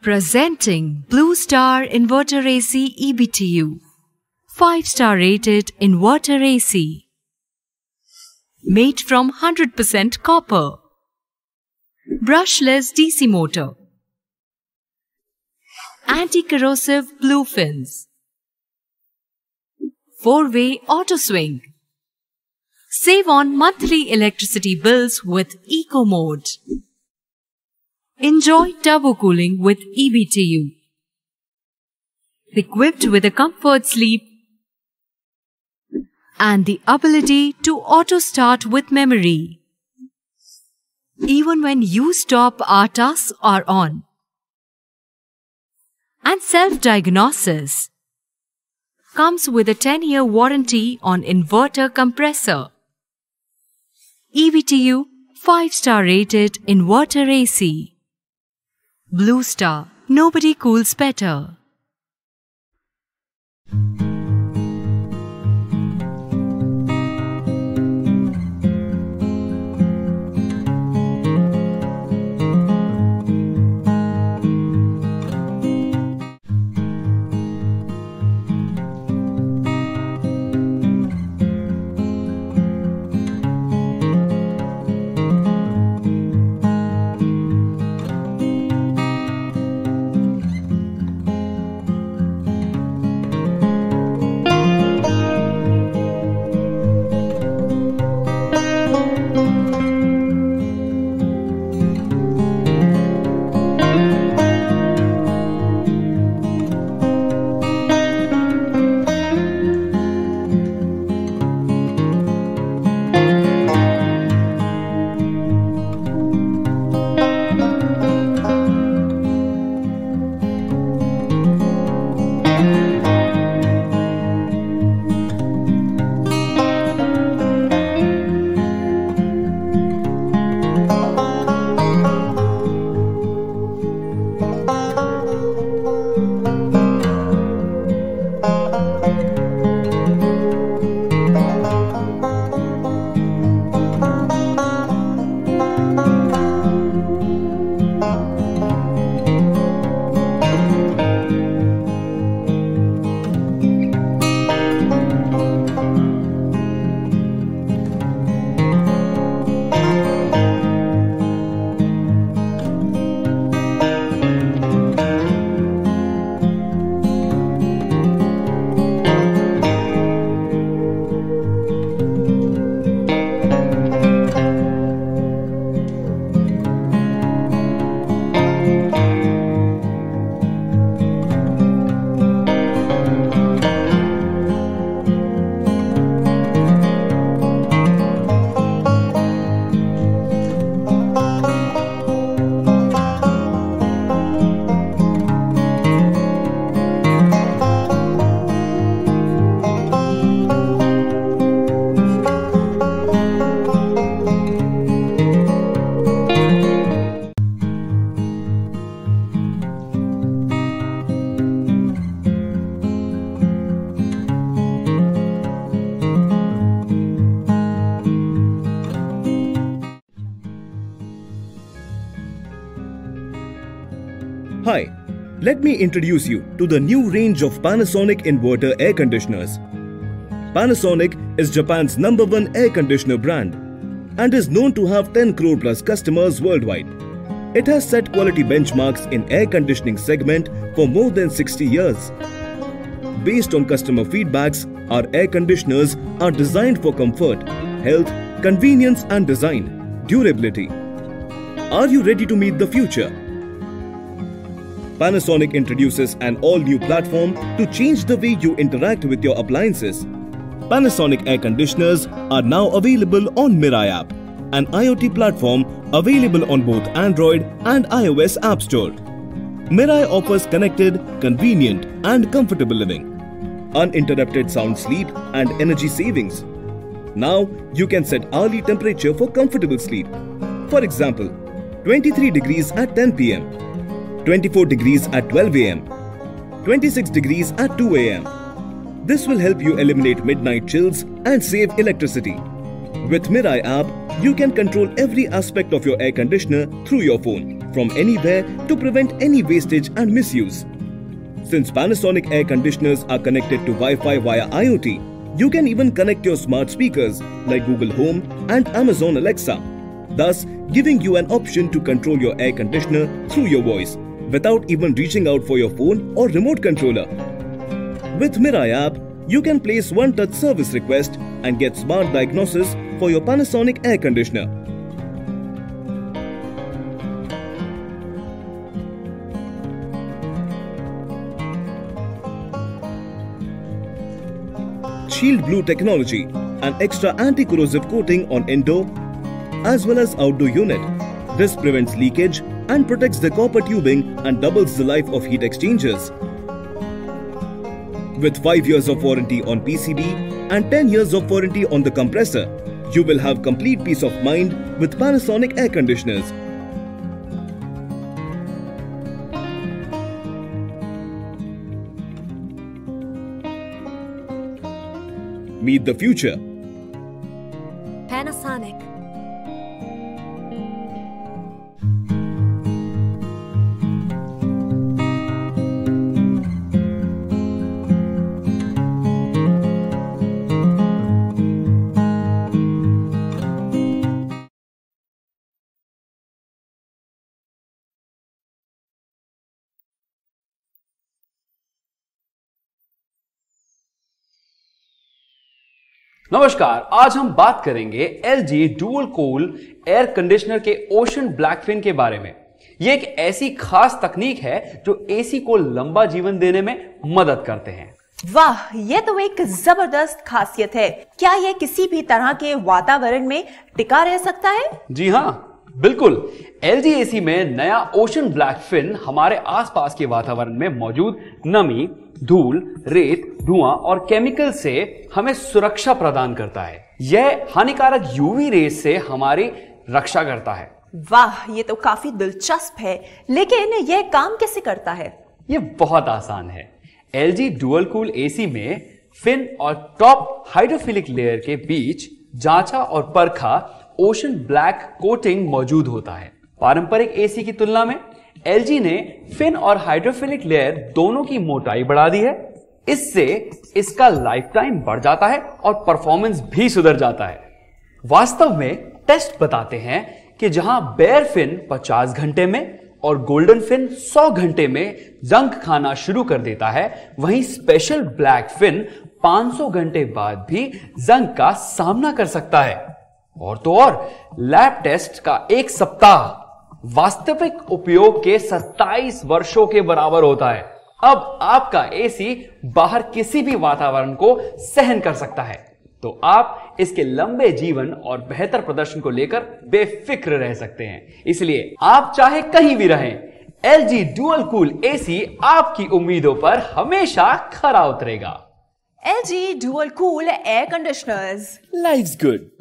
Presenting Blue Star Inverter AC EBTU 5-star rated inverter AC. Made from 100% copper. Brushless DC motor. Anti-corrosive blue fins. 4-way auto swing. Save on monthly electricity bills with Eco Mode. Enjoy turbo cooling with EBTU. Equipped with a comfort sleep and the ability to auto start with memory. Even when you stop, our tasks are on. And self-diagnosis. Comes with a 10-year warranty on inverter compressor. EBTU 5-star rated inverter AC. Blue Star, nobody cools better. Hi, let me introduce you to the new range of Panasonic inverter air conditioners. Panasonic is Japan's #1 air conditioner brand and is known to have 10 crore plus customers worldwide. It has set quality benchmarks in air conditioning segment for more than 60 years. Based on customer feedbacks, our air conditioners are designed for comfort, health, convenience and design, durability. Are you ready to meet the future? Panasonic introduces an all-new platform to change the way you interact with your appliances. Panasonic air conditioners are now available on Mirai app, an IoT platform available on both Android and iOS App Store. Mirai offers connected, convenient and comfortable living, uninterrupted sound sleep and energy savings. Now you can set hourly temperature for comfortable sleep. For example, 23 degrees at 10 p.m. 24 degrees at 12 a.m. 26 degrees at 2 a.m. This will help you eliminate midnight chills and save electricity. With Mirai app, you can control every aspect of your air conditioner through your phone, from anywhere to prevent any wastage and misuse. Since Panasonic air conditioners are connected to Wi-Fi via IoT, you can even connect your smart speakers like Google Home and Amazon Alexa, thus giving you an option to control your air conditioner through your voice without even reaching out for your phone or remote controller. With Mirai app, you can place one-touch service request and get smart diagnosis for your Panasonic air conditioner. Shield Blue technology, an extra anti-corrosive coating on indoor as well as outdoor unit. This prevents leakage and protects the copper tubing and doubles the life of heat exchangers. With 5 years of warranty on PCB and 10 years of warranty on the compressor, you will have complete peace of mind with Panasonic air conditioners. Meet the future. Panasonic. नमस्कार, आज हम बात करेंगे LG dual cool air conditioner के ocean black fin के बारे में। यह एक ऐसी खास तकनीक है जो एसी को लंबा जीवन देने में मदद करते हैं। वाह, ये तो एक जबरदस्त खासियत है। क्या यह किसी भी तरह के वातावरण में टिका रह सकता है? जी हाँ, बिल्कुल। LG एसी में नया ओशन ब्लैक फिन हमारे आसपास के वातावरण में मौजूद नमी, धूल, रेत, धुआं और केमिकल से हमें सुरक्षा प्रदान करता है। यह हानिकारक यूवी रेस से हमारी रक्षा करता है। वाह, ये तो काफी दिलचस्प है, लेकिन यह काम कैसे करता है? यह बहुत आसान है। LG डुअल कूल एसी में फिन और टॉप हाइड्रोफिलिक लेयर के बीच जांचा और परखा ओशन ब्लैक कोटिंग मौजूद होता है। पारंपरिक एसी की तुलना में LG ने फिन और हाइड्रोफिलिक लेयर दोनों की मोटाई बढ़ा दी है। इससे इसका लाइफ टाइम बढ़ जाता है और परफॉर्मेंस भी सुधर जाता है। वास्तव में टेस्ट बताते हैं कि जहां बेयर फिन 50 घंटे में और गोल्डन फिन 100 घंटे में जंग खाना शुरू कर देता है, वहीं स्पेशल ब्लैक फिन 500 घंटे बाद भी जंग का सामना कर सकता है। और तो और, लैब टेस्ट का एक सप्ताह वास्तविक उपयोग के 27 वर्षों के बराबर होता है। अब आपका एसी बाहर किसी भी वातावरण को सहन कर सकता है, तो आप इसके लंबे जीवन और बेहतर प्रदर्शन को लेकर बेफिक्र रह सकते हैं। इसलिए आप चाहे कहीं भी रहें, LG डुअल कूल एसी आपकी उम्मीदों पर हमेशा खरा उतरेगा। LG dual cool air conditioners. Life's good.